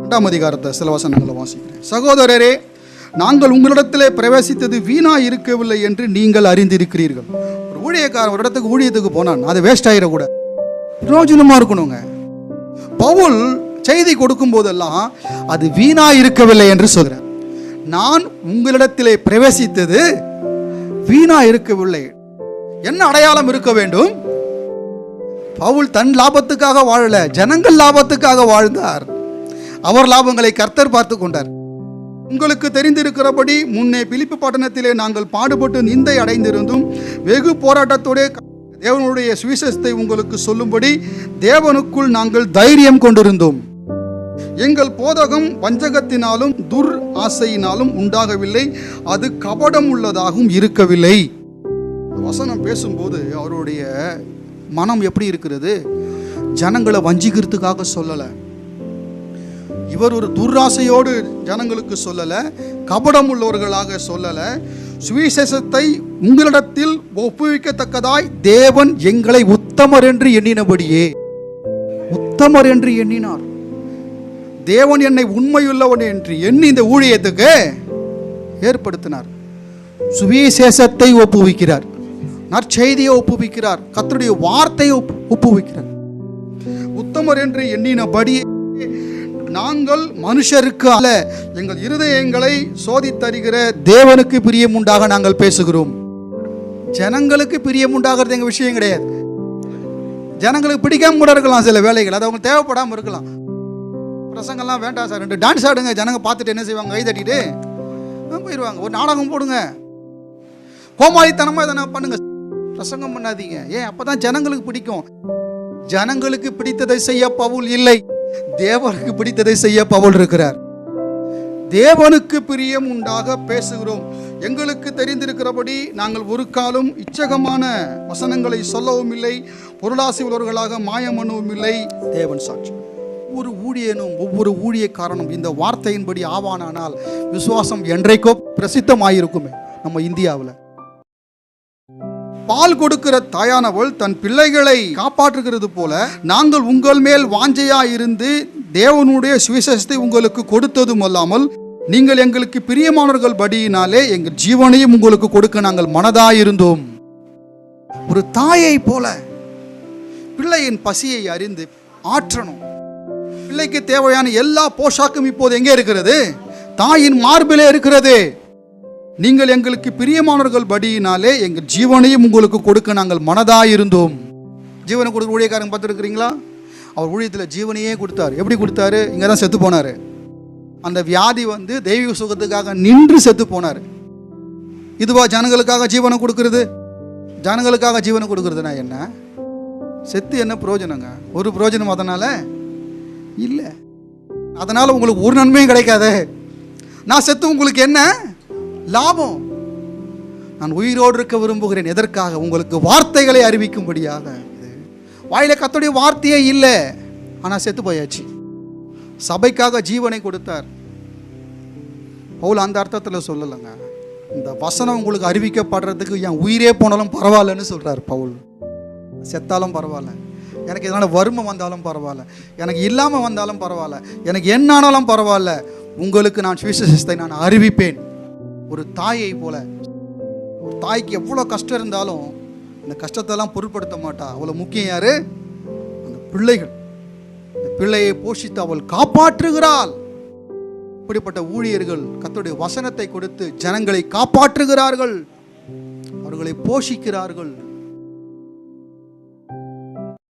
2ஆம் அதிகாரத்தை சில வசனங்களை வாசிக்கிறேன். சகோதரரே, நாங்கள் உங்களிடத்திலே பிரவேசித்தது வீணா இருக்கவில்லை என்று நீங்கள் அறிந்திருக்கிறீர்கள். ஒரு ஊழியக்காரன் ஒரு இடத்துக்கு ஊழியத்துக்கு போனான், அது வேஸ்ட் ஆகிடக்கூடாது, பிரயோஜனமாக இருக்கணுங்க. பவுல் செய்தி கொடுக்கும் போதெல்லாம் அது வீணா இருக்கவில்லை என்று சொல்கிறார். நான் உங்களிடத்திலே பிரவேசித்தது வீணா இருக்கவில்லை. என்ன அடையாளம் இருக்க வேண்டும்? பவுல் தன் லாபத்துக்காக வாழல, ஜனங்கள் லாபத்துக்காக வாழ்ந்தார். அவர் லாபங்களை கர்த்தர் பார்த்து கொண்டார். உங்களுக்கு தெரிந்திருக்கிறபடி முன்னே பிலிப்பு பட்டணத்திலே நாங்கள் பாடுபட்டு நிந்தை அடைந்திருந்தும் வெகு போராட்டத்தோட தேவனுடைய சுவிசேஷத்தை உங்களுக்கு சொல்லும்படி தேவனுக்குள் நாங்கள் தைரியம் கொண்டிருந்தோம். எங்கள் போதகம் வஞ்சகத்தினாலும் துர் ஆசையினாலும் உண்டாகவில்லை, அது கபடம் உள்ளதாகவும் இருக்கவில்லை. வசனம் பேசும்போது அவருடைய மனம் எப்படி இருக்கிறது? ஜனங்களை வஞ்சிக்கிறதுக்காக சொல்லலை. இவர் ஒரு துராசையோடு ஜனங்களுக்கு சொல்லலை, கபடம் உள்ளவர்களாக சொல்லலை. சுவிசேஷத்தை உங்களிடத்தில் ஒப்புவிக்கத்தக்கதாய் தேவன் எங்களை உத்தமர் என்று எண்ணினபடியே, உத்தமர் என்று எண்ணினார். தேவன் என்னை உண்மையுள்ளவன் என்று எண்ணி இந்த ஊழியத்துக்கு ஏற்படுத்தினார். சுவிசேஷத்தை ஒப்புவிக்கிறார், நற்செய்தியை ஒப்புவிக்கிறார், கர்த்தருடைய வார்த்தையை ஒப்புவிக்கிறார். உத்தமர் என்று எண்ணினபடியே நாங்கள் மனுஷருக்கு அல்ல, எங்கள் இருதயங்களை சோதித்தறிகிற தேவனுக்கு பிரியம் உண்டாக நாங்கள் பேசுகிறோம். ஜனங்களுக்கு பிரியம் உண்டாகிறது எங்கள் விஷயம் கிடையாது. ஜனங்களுக்கு பிடிக்காம கூட இருக்கலாம் சில வேலைகள், அது அவங்க தேவைப்படாமல் இருக்கலாம். பிரசங்கெல்லாம் வேண்டாம் சார், 2 டான்ஸ் ஆடுங்க, ஜனங்க பார்த்துட்டு என்ன செய்வாங்க? கை தட்டிட்டு போயிடுவாங்க. ஒரு நாடகம் போடுங்க, கோமாளித்தனமாக எதனா பண்ணுங்க, பிரசங்கம் பண்ணாதீங்க. ஏன்? அப்பதான் ஜனங்களுக்கு பிடிக்கும். ஜனங்களுக்கு பிடித்ததை செய்ய பவுல் இல்லை, தேவனுக்கு பிடித்ததை செய்ய பவுல் இருக்கிறார். தேவனுக்கு பிரியம் உண்டாக பேசுகிறோம். எங்களுக்கு தெரிந்திருக்கிறபடி நாங்கள் ஒரு காலம் இச்சகமான வசனங்களை சொல்லவும் இல்லை, பொருளாசி உள்ளவர்களாக மாயமனவும் இல்லை. தேவன் சாட்சி. ஒவ்வொரு ஊழியனும் ஒவ்வொரு ஊழியக்காரனும் இந்த வார்த்தையின்படி ஆவானால் விசுவாசம் என்றைக்கோ பிரசித்தமாயிருக்குமே. நம்ம இந்தியாவில் பால் கொடுக்கிற தாயானவள் தன் பிள்ளைகளை காப்பாற்றுகிறது போல நாங்கள் உங்கள் மேல் வாஞ்சையா இருந்து தேவனுடைய சுவிசேஷத்தை உங்களுக்கு கொடுத்ததும் அல்லாமல் நீங்கள் எங்களுக்கு பிரியமானவர்கள் படியினாலே எங்கள் ஜீவனையும் உங்களுக்கு கொடுக்க நாங்கள் மனதாயிருந்தோம். ஒரு தாயை போல பிள்ளையின் பசியை அறிந்து ஆற்றணும். பிள்ளைக்கு தேவையான எல்லா போஷாக்கும் இப்போது எங்கே இருக்கிறது? தாயின் மார்பிலே இருக்கிறது. நீங்கள் எங்களுக்கு பிரியமானவர்கள் படியினாலே எங்கள் ஜீவனையும் உங்களுக்கு கொடுக்க நாங்கள் மனதாயிருந்தோம். ஜீவனை கொடுத்து ஊழியக்காரங்க பார்த்துருக்கிறீங்களா? அவர் ஊழியத்தில் ஜீவனையே கொடுத்தார். எப்படி கொடுத்தாரு? இங்கே தான் செத்து போனார். அந்த வியாதி தெய்வீக சுகத்துக்காக நின்று செத்து போனார். இதுவா ஜனங்களுக்காக ஜீவனை கொடுக்கறது? ஜனங்களுக்காக ஜீவனை கொடுக்கறதுனா என்ன? செத்து என்ன பிரயோஜனங்க? ஒரு பிரயோஜனம் அதனால இல்லை. அதனால உங்களுக்கு ஒரு நன்மையும் கிடைக்காது. நான் செத்து உங்களுக்கு என்ன லாபம்? நான் உயிரோடு இருக்க விரும்புகிறேன். எதற்காக? உங்களுக்கு வார்த்தைகளை அறிவிக்கும்படியாக. வாயில கர்த்தருடைய வார்த்தையே இல்லை, ஆனால் செத்து போயாச்சு. சபைக்காக ஜீவனை கொடுத்தார். பவுல் அந்த அர்த்தத்தில் சொல்லலைங்க. இந்த வசனம் உங்களுக்கு அறிவிக்கப்படுறதுக்கு என் உயிரே போனாலும் பரவாயில்லன்னு சொல்கிறார் பவுல். செத்தாலும் பரவாயில்ல, எனக்கு இதனால் வறுமை வந்தாலும் பரவாயில்ல, எனக்கு இல்லாமல் வந்தாலும் பரவாயில்ல, எனக்கு என்ன ஆனாலும் பரவாயில்ல, உங்களுக்கு நான் சுவிசேஷத்தை நான் அறிவிப்பேன். ஒரு தாயை போல. ஒரு தாய்க்கு எவ்வளோ கஷ்டம் இருந்தாலும் அந்த கஷ்டத்தெல்லாம் பொருட்படுத்த மாட்டா. அவ்வளோ முக்கியம் யாரு? அந்த பிள்ளைகள். அந்த பிள்ளையை போஷித்து அவள் காப்பாற்றுகிறாள். இப்படிப்பட்ட ஊழியர்கள் கர்த்தருடைய வசனத்தை கொடுத்து ஜனங்களை காப்பாற்றுகிறார்கள், அவர்களை போஷிக்கிறார்கள்.